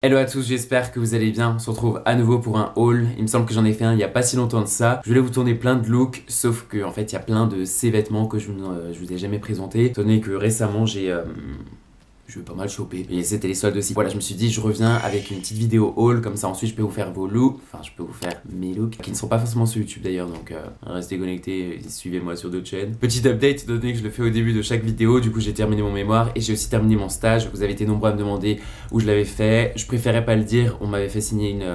Hello à tous, j'espère que vous allez bien. On se retrouve à nouveau pour un haul. Il me semble que j'en ai fait un il y a pas si longtemps de ça. Je voulais vous tourner plein de looks, sauf que en fait il y a plein de ces vêtements que je vous ai jamais présentés. Étant donné que récemment je vais pas mal choper. Et c'était les soldes aussi. Voilà, je me suis dit, je reviens avec une petite vidéo haul. Comme ça, ensuite, je peux vous faire vos looks. Enfin, je peux vous faire mes looks. Qui ne sont pas forcément sur YouTube d'ailleurs. Donc, restez connectés. Suivez-moi sur d'autres chaînes. Petit update, étant donné que je le fais au début de chaque vidéo. Du coup, j'ai terminé mon mémoire. Et j'ai aussi terminé mon stage. Vous avez été nombreux à me demander où je l'avais fait. Je préférais pas le dire. On m'avait fait signer une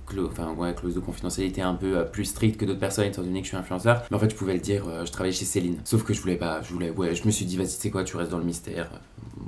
clause de confidentialité un peu plus stricte que d'autres personnes, étant donné que je suis influenceur. Mais en fait, je pouvais le dire. Je travaillais chez Céline. Sauf que je voulais pas. Je me suis dit, vas-y, tu sais quoi, tu restes dans le mystère.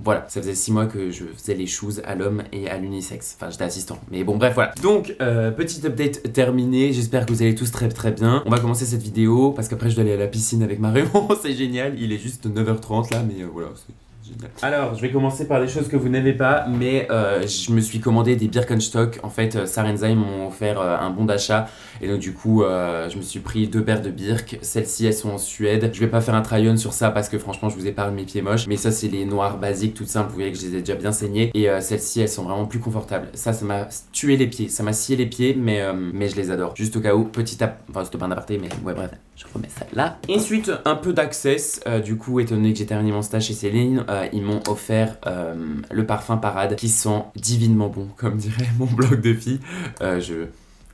Voilà, ça faisait 6 mois que je faisais les choses à l'homme et à l'unisexe. Enfin, j'étais assistant. Mais bon, bref, voilà. Donc, petit update terminé. J'espère que vous allez tous très très bien. On va commencer cette vidéo parce qu'après, je dois aller à la piscine avec Marion. C'est génial. Il est juste 9h30 là, mais voilà, c'est génial. Alors, je vais commencer par des choses que vous n'avez pas, mais je me suis commandé des Birkenstock. En fait, Sarenza, ils m'ont offert un bon d'achat. Et donc, du coup, je me suis pris 2 paires de Birk. Celles-ci, elles sont en Suède. Je vais pas faire un try-on sur ça parce que franchement, je vous épargne mes pieds moches. Mais ça, c'est les noirs basiques, toutes simples. Vous voyez que je les ai déjà bien saignés. Et celles-ci, elles sont vraiment plus confortables. Ça m'a tué les pieds. Ça m'a scié les pieds, mais je les adore. Juste au cas où, enfin, c'était pas un aparté, mais ouais, bref, je remets ça là. Ensuite, un peu d'access. Du coup, étant donné que j'ai terminé mon stage chez Céline, ils m'ont offert le parfum Parade qui sent divinement bon, comme dirait mon blog de filles.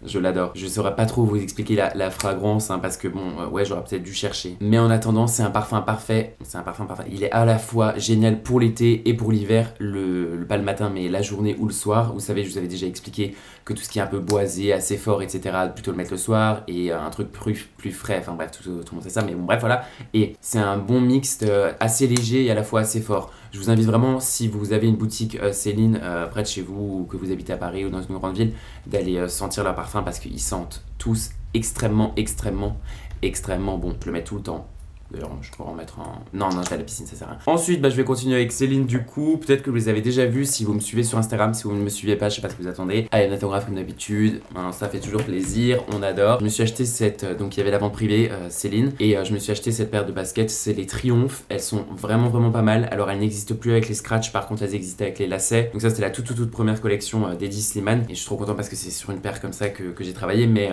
Je l'adore. Je saurais pas trop vous expliquer la fragrance, hein, parce que bon, ouais, j'aurais peut-être dû chercher. Mais en attendant, c'est un parfum parfait. C'est un parfum parfait. Il est à la fois génial pour l'été et pour l'hiver. Pas le matin, mais la journée ou le soir. Vous savez, je vous avais déjà expliqué que tout ce qui est un peu boisé, assez fort, etc., plutôt le mettre le soir. Et un truc plus frais. Enfin bref, tout le monde sait ça. Mais bon, bref, voilà. Et c'est un bon mixte assez léger et à la fois assez fort. Je vous invite vraiment, si vous avez une boutique Céline près de chez vous, ou que vous habitez à Paris ou dans une grande ville, d'aller sentir leur parfum parce qu'ils sentent tous extrêmement bon. Je le mets tout le temps. D'ailleurs, je pourrais en mettre un... Non, je vais à la piscine, ça sert à rien. Ensuite, je vais continuer avec Céline du coup. Peut-être que vous les avez déjà vus si vous me suivez sur Instagram. Si vous ne me suivez pas, je sais pas ce que vous attendez. Allez, un autographe comme d'habitude. Ça fait toujours plaisir, on adore. Je me suis acheté cette... donc, il y avait la vente privée Céline. Et je me suis acheté cette paire de baskets. C'est les Triomphe. Elles sont vraiment pas mal. Alors, elles n'existent plus avec les scratchs. Par contre, elles existaient avec les lacets. Donc ça, c'était la toute première collection d'Eddie Slimane. Et je suis trop content parce que c'est sur une paire comme ça que j'ai travaillé. Mais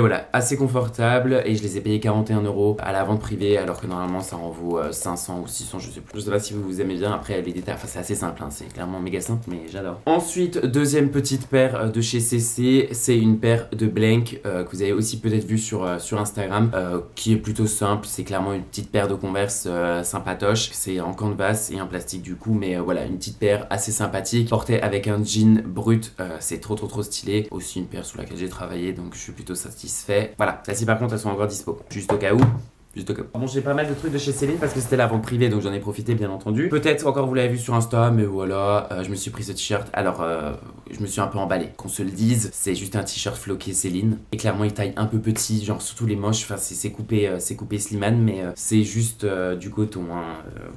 voilà, assez confortable. Et je les ai payés 41 € à la vente privée. Alors que normalement, ça en vaut 500 ou 600, je sais plus. Je sais pas si vous aimez bien. Après, les détails, enfin, c'est assez simple, hein. C'est clairement méga simple, mais j'adore. Ensuite, deuxième petite paire de chez CC. C'est une paire de Blank que vous avez aussi peut-être vu sur Instagram, qui est plutôt simple. C'est clairement une petite paire de Converse sympatoche. C'est en canvas et en plastique du coup, mais voilà, une petite paire assez sympathique. Portée avec un jean brut, c'est trop stylé. Aussi une paire sur laquelle j'ai travaillé, donc je suis plutôt satisfait. Voilà, celles-ci par contre, elles sont encore dispo. Juste au cas où. Bon, j'ai pas mal de trucs de chez Céline parce que c'était la vente privée, donc j'en ai profité bien entendu. Peut-être encore vous l'avez vu sur Insta, mais voilà, je me suis pris ce t-shirt. Alors, je me suis un peu emballé. Qu'on se le dise, c'est juste un t-shirt floqué Céline. Et clairement, il taille un peu petit, genre surtout les manches. Enfin, c'est coupé Slimane, mais c'est juste du coton, hein,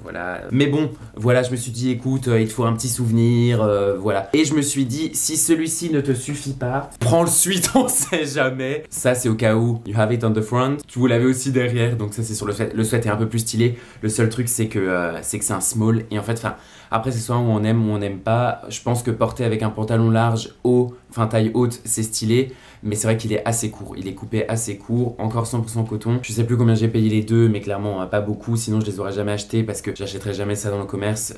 voilà. Mais bon, voilà, je me suis dit, écoute, il te faut un petit souvenir, voilà. Et je me suis dit, si celui-ci ne te suffit pas, prends le suite, on sait jamais. Ça, c'est au cas où. You have it on the front. Vous l'avez aussi derrière, donc ça c'est sur le sweat. Le sweat est un peu plus stylé. Le seul truc c'est que c'est un small. Et en fait, après c'est soit où on aime ou on n'aime pas. Je pense que porter avec un pantalon large haut, taille haute, c'est stylé. Mais c'est vrai qu'il est assez court. Il est coupé assez court. Encore 100% coton. Je sais plus combien j'ai payé les deux, mais clairement pas beaucoup. Sinon je les aurais jamais achetés parce que j'achèterais jamais ça dans le commerce.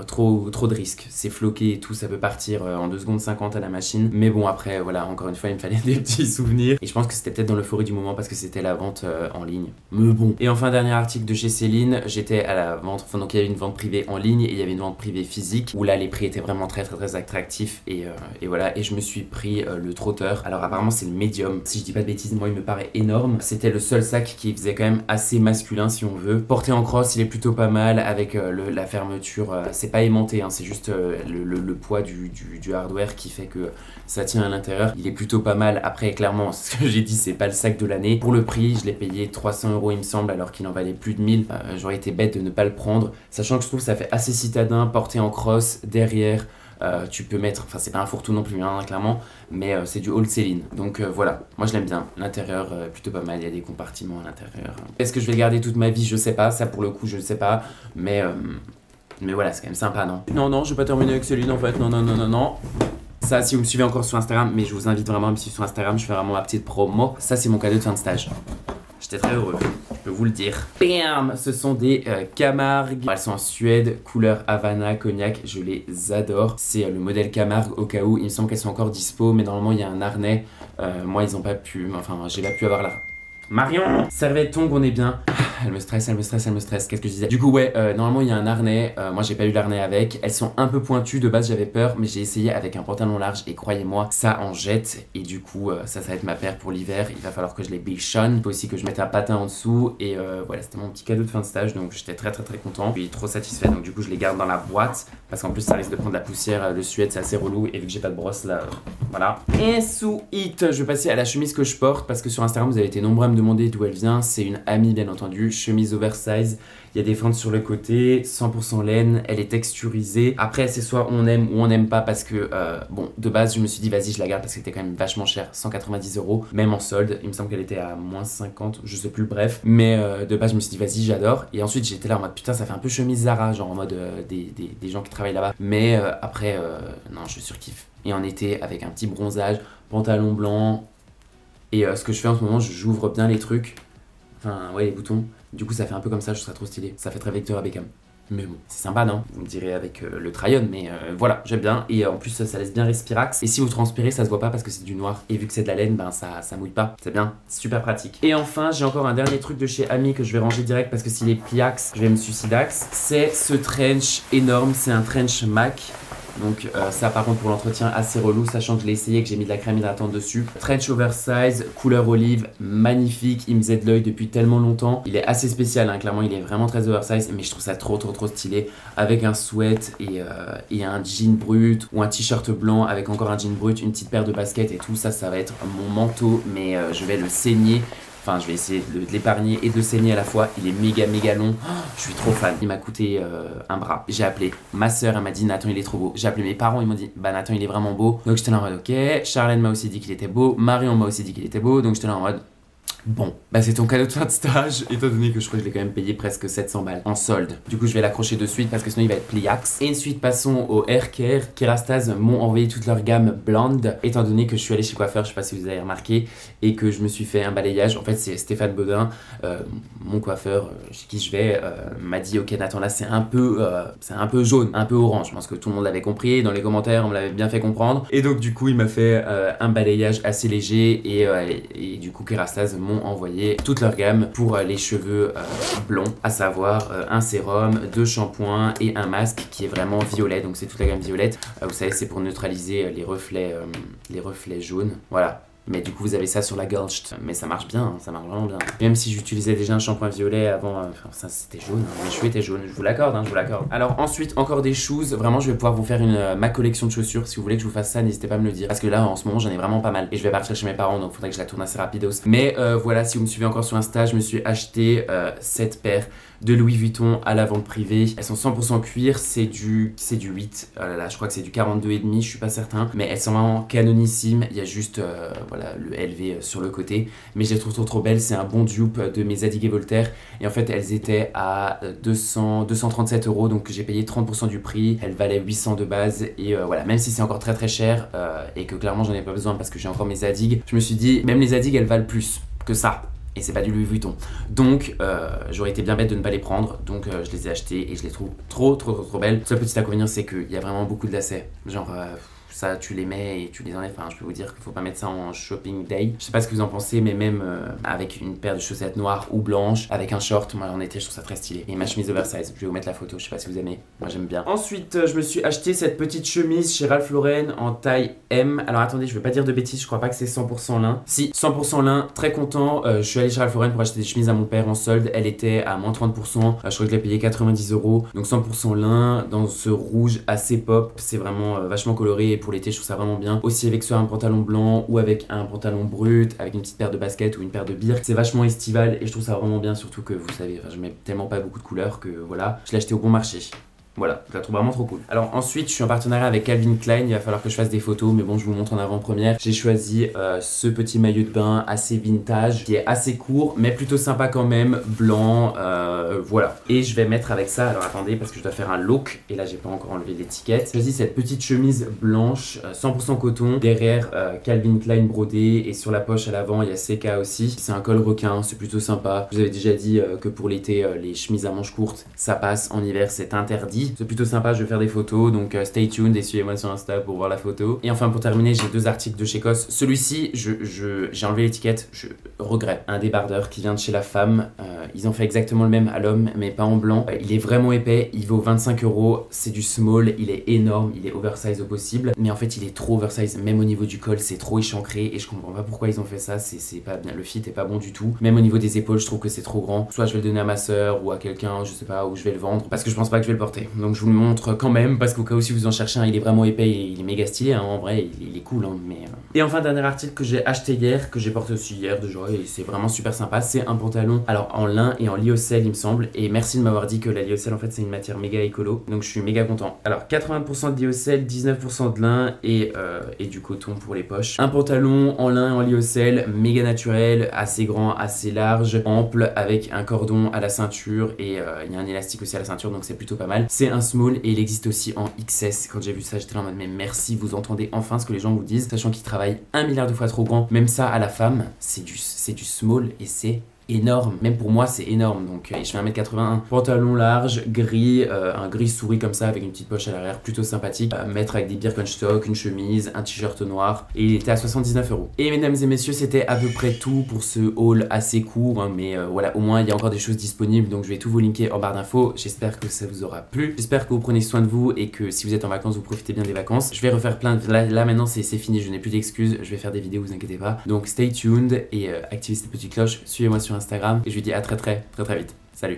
Trop de risques. C'est floqué et tout. Ça peut partir en 2 secondes 50 à la machine. Mais bon, après voilà, encore une fois, il me fallait des petits souvenirs. Et je pense que c'était peut-être dans l'euphorie du moment parce que c'était la vente en ligne. Mais bon. Et enfin, dernier article de chez Céline. J'étais à la vente. Enfin, donc il y avait une vente privée en ligne et il y avait une vente privée physique où là les prix étaient vraiment très attractifs. Et voilà. Et je me suis pris le trotteur. Alors apparemment c'est le médium, si je dis pas de bêtises, moi il me paraît énorme. C'était le seul sac qui faisait quand même assez masculin si on veut. Porté en crosse, il est plutôt pas mal avec la fermeture, c'est pas aimanté, hein, c'est juste le poids du hardware qui fait que ça tient à l'intérieur. Il est plutôt pas mal. Après clairement, ce que j'ai dit, c'est pas le sac de l'année. Pour le prix, je l'ai payé 300 € il me semble, alors qu'il en valait plus de 1000. J'aurais été bête de ne pas le prendre, sachant que je trouve que ça fait assez citadin, porté en crosse, derrière. Tu peux mettre, enfin c'est pas un fourre-tout non plus hein, clairement, mais c'est du Old Céline. Donc voilà, moi je l'aime bien. L'intérieur plutôt pas mal, il y a des compartiments à l'intérieur. Est-ce que je vais le garder toute ma vie? Je sais pas, ça pour le coup je sais pas, mais voilà, c'est quand même sympa, non? Non, je vais pas terminer avec Céline en fait, non. ça, si vous me suivez encore sur Instagram, mais je vous invite vraiment à me suivre sur Instagram, je fais vraiment ma petite promo. Ça, c'est mon cadeau de fin de stage. J'étais très heureux, je peux vous le dire. Bam! Ce sont des Camargue. Elles sont en Suède, couleur Havana, cognac, je les adore. C'est le modèle Camargue au cas où. Il me semble qu'elles sont encore dispo, mais normalement il y a un harnais. Moi ils ont pas pu, enfin j'ai pas pu avoir la... Marion! Serviette tongue, on est bien. Elle me stresse, elle me stresse, elle me stresse. Qu'est-ce que je disais? Du coup, ouais, normalement il y a un harnais. Moi j'ai pas eu l'harnais avec. Elles sont un peu pointues. De base j'avais peur, mais j'ai essayé avec un pantalon large et croyez-moi, ça en jette. Et du coup, ça va être ma paire pour l'hiver. Il va falloir que je les bichonne. Il faut aussi que je mette un patin en dessous. Et voilà, c'était mon petit cadeau de fin de stage. Donc j'étais très content. Je suis trop satisfait. Donc du coup, je les garde dans la boîte. Parce qu'en plus, ça risque de prendre la poussière. Le suède, c'est assez relou. Et vu que j'ai pas de brosse là, voilà. Ensuite, je vais passer à la chemise que je porte. Parce que sur Instagram, vous avez été nombreux à me demander d'où elle vient. C'est une amie, bien entendu. Chemise oversize. Il y a des fentes sur le côté, 100% laine, elle est texturisée. Après, c'est soit on aime ou on n'aime pas parce que, bon, de base, je me suis dit, vas-y, je la garde parce qu'elle était quand même vachement chère, 190 €, même en solde. Il me semble qu'elle était à moins 50, je sais plus, bref. Mais de base, je me suis dit, vas-y, j'adore. Et ensuite, j'étais là en mode, putain, ça fait un peu chemise Zara, genre en mode des gens qui travaillent là-bas. Mais après, non, je surkiffe. Et en été, avec un petit bronzage, pantalon blanc. Et ce que je fais en ce moment, j'ouvre bien les trucs. Enfin, ouais, les boutons. Du coup, ça fait un peu comme ça, je serais trop stylé. Ça fait très Victoria Beckham. Mais bon, c'est sympa, non? Vous me direz avec le crayon, mais voilà, j'aime bien. Et en plus, ça laisse bien respirax. Et si vous transpirez, ça se voit pas parce que c'est du noir. Et vu que c'est de la laine, ben ça mouille pas. C'est bien, super pratique. Et enfin, j'ai encore un dernier truc de chez Ami que je vais ranger direct parce que s'il est pliax, je vais me suicidax. C'est ce trench énorme, c'est un trench MAC. Donc ça par contre pour l'entretien assez relou, sachant que je l'ai essayé et que j'ai mis de la crème hydratante dessus. Trench oversize, couleur olive, magnifique, il me faisait de l'œil depuis tellement longtemps. Il est assez spécial, hein, clairement il est vraiment très oversize, mais je trouve ça trop stylé. Avec un sweat et un jean brut ou un t-shirt blanc avec encore un jean brut, une petite paire de baskets et tout ça, ça va être mon manteau, mais je vais le saigner. Enfin, je vais essayer de l'épargner et de saigner à la fois. Il est méga long. Oh, je suis trop fan. Il m'a coûté un bras. J'ai appelé ma soeur, elle m'a dit Nathan, il est trop beau. J'ai appelé mes parents, ils m'ont dit bah Nathan, il est vraiment beau. Donc j'étais là en mode ok. Charlène m'a aussi dit qu'il était beau. Marion m'a aussi dit qu'il était beau. Donc j'étais là en mode bon, bah c'est ton cadeau de fin de stage, étant donné que je crois que je l'ai quand même payé presque 700 balles en solde. Du coup, je vais l'accrocher de suite parce que sinon il va être pliax. Et ensuite, passons au hair care. Kerastase m'ont envoyé toute leur gamme blonde, étant donné que je suis allé chez coiffeur, je sais pas si vous avez remarqué, et que je me suis fait un balayage. En fait, c'est Stéphane Baudin, mon coiffeur, chez qui je vais, m'a dit ok Nathan, là c'est un peu jaune, un peu orange. Je pense que tout le monde l'avait compris, dans les commentaires on me l'avait bien fait comprendre. Et donc du coup, il m'a fait un balayage assez léger et du coup Kerastase m'ont envoyé toute leur gamme pour les cheveux blonds, à savoir un sérum, 2 shampoings et un masque qui est vraiment violet, donc c'est toute la gamme violette. Vous savez, c'est pour neutraliser les reflets jaunes, voilà. Mais du coup vous avez ça sur la Gulcht, mais ça marche bien, ça marche vraiment bien. Même si j'utilisais déjà un shampoing violet avant, enfin ça c'était jaune, hein, mes cheveux étaient jaunes, je vous l'accorde, je vous l'accorde. Alors ensuite encore des shoes, vraiment je vais pouvoir vous faire ma collection de chaussures, si vous voulez que je vous fasse ça n'hésitez pas à me le dire. Parce que là en ce moment j'en ai vraiment pas mal et je vais partir chez mes parents donc faudrait que je la tourne assez rapidos. Mais voilà, si vous me suivez encore sur Insta, je me suis acheté cette paire de Louis Vuitton à la vente privée. Elles sont 100% cuir, c'est du 8, là je crois que c'est du 42,5, je suis pas certain. Mais elles sont vraiment canonissimes, il y a juste voilà, le LV sur le côté. Mais je les trouve trop belles, c'est un bon dupe de mes Zadig & Voltaire. Et en fait elles étaient à 237 €, donc j'ai payé 30% du prix. Elles valaient 800 de base et voilà, même si c'est encore très cher et que clairement j'en ai pas besoin parce que j'ai encore mes Zadig, je me suis dit, même les Zadig elles valent plus que ça. Et c'est pas du Louis Vuitton. Donc j'aurais été bien bête de ne pas les prendre. Donc je les ai achetés et je les trouve trop belles. Le seul petit inconvénient c'est qu'il y a vraiment beaucoup de lacets. Genre ça tu les mets et tu les enlèves. Enfin je peux vous dire qu'il faut pas mettre ça en shopping day. Je sais pas ce que vous en pensez, mais même avec une paire de chaussettes noires ou blanches, avec un short, moi en été je trouve ça très stylé. Et ma chemise oversize, je vais vous mettre la photo, je sais pas si vous aimez. Moi j'aime bien. Ensuite je me suis acheté cette petite chemise chez Ralph Lauren en taille M. Alors attendez, je vais pas dire de bêtises, je crois pas que c'est 100% lin. Si, 100% lin, très content. Je suis allé chez Ralph Lauren pour acheter des chemises à mon père en solde. Elle était à moins 30%. Je crois que je l'ai payé 90 €. Donc 100% lin dans ce rouge assez pop. C'est vraiment vachement coloré et pour l'été je trouve ça vraiment bien. Aussi avec soit un pantalon blanc ou avec un pantalon brut, avec une petite paire de baskets ou une paire de birks. C'est vachement estival et je trouve ça vraiment bien, surtout que vous savez, je mets tellement pas beaucoup de couleurs que voilà. Je l'ai acheté au bon marché. Voilà, je la trouve vraiment trop cool. Alors ensuite, je suis en partenariat avec Calvin Klein, il va falloir que je fasse des photos, mais bon, je vous montre en avant-première. J'ai choisi ce petit maillot de bain assez vintage, qui est assez court, mais plutôt sympa quand même, blanc, voilà. Et je vais mettre avec ça, alors attendez, parce que je dois faire un look, et là j'ai pas encore enlevé l'étiquette. J'ai choisi cette petite chemise blanche, 100% coton, derrière Calvin Klein brodé, et sur la poche à l'avant, il y a CK aussi. C'est un col requin, c'est plutôt sympa. Je vous avais déjà dit que pour l'été, les chemises à manches courtes, ça passe, en hiver c'est interdit. C'est plutôt sympa, je vais faire des photos, donc stay tuned et suivez-moi sur Insta pour voir la photo. Et enfin pour terminer, j'ai 2 articles de chez COS. Celui-ci, j'ai enlevé l'étiquette, je regrette. Un débardeur qui vient de chez La Femme, ils ont fait exactement le même à l'homme, mais pas en blanc. Il est vraiment épais, il vaut 25 €, c'est du small, il est énorme, il est oversize au possible. Mais en fait il est trop oversize, même au niveau du col, c'est trop échancré et je comprends pas pourquoi ils ont fait ça, c'est pas bien, le fit est pas bon du tout. Même au niveau des épaules, je trouve que c'est trop grand. Soit je vais le donner à ma soeur ou à quelqu'un, je sais pas, ou je vais le vendre, parce que je pense pas que je vais le porter. Donc je vous le montre quand même, parce qu'au cas où si vous en cherchez un, il est vraiment épais, il est méga stylé, hein, en vrai, il est cool, hein, mais... Et enfin, dernier article que j'ai acheté hier, que j'ai porté aussi hier déjà, et c'est vraiment super sympa, c'est un pantalon, alors en lin et en lyocell il me semble, et merci de m'avoir dit que la lyocell en fait c'est une matière méga écolo, donc je suis méga content. Alors 80% de lyocell, 19% de lin et du coton pour les poches. Un pantalon en lin et en lyocell, méga naturel, assez grand, assez large, ample, avec un cordon à la ceinture et il y a un élastique aussi à la ceinture, donc c'est plutôt pas mal. C'est un small et il existe aussi en XS. Quand j'ai vu ça, j'étais là en mode mais merci, vous entendez enfin ce que les gens vous disent, sachant qu'ils travaillent 1 milliard de fois trop grand. Même ça à la femme, c'est du small et c'est énorme, même pour moi c'est énorme. Donc je fais 1m81, pantalon large, gris, un gris souris comme ça avec une petite poche à l'arrière, plutôt sympathique, mettre avec des Birkenstock, une chemise, un t-shirt noir, et il était à 79 €. Et mesdames et messieurs, c'était à peu près tout pour ce haul assez court, hein, mais voilà, au moins il y a encore des choses disponibles, donc je vais tout vous linker en barre d'infos. J'espère que ça vous aura plu, j'espère que vous prenez soin de vous et que si vous êtes en vacances, vous profitez bien des vacances. Je vais refaire plein de... Là maintenant c'est fini, je n'ai plus d'excuses, je vais faire des vidéos, vous inquiétez pas. Donc stay tuned et activez cette petite cloche, suivez-moi sur Instagram et je vous dis à très vite. Salut.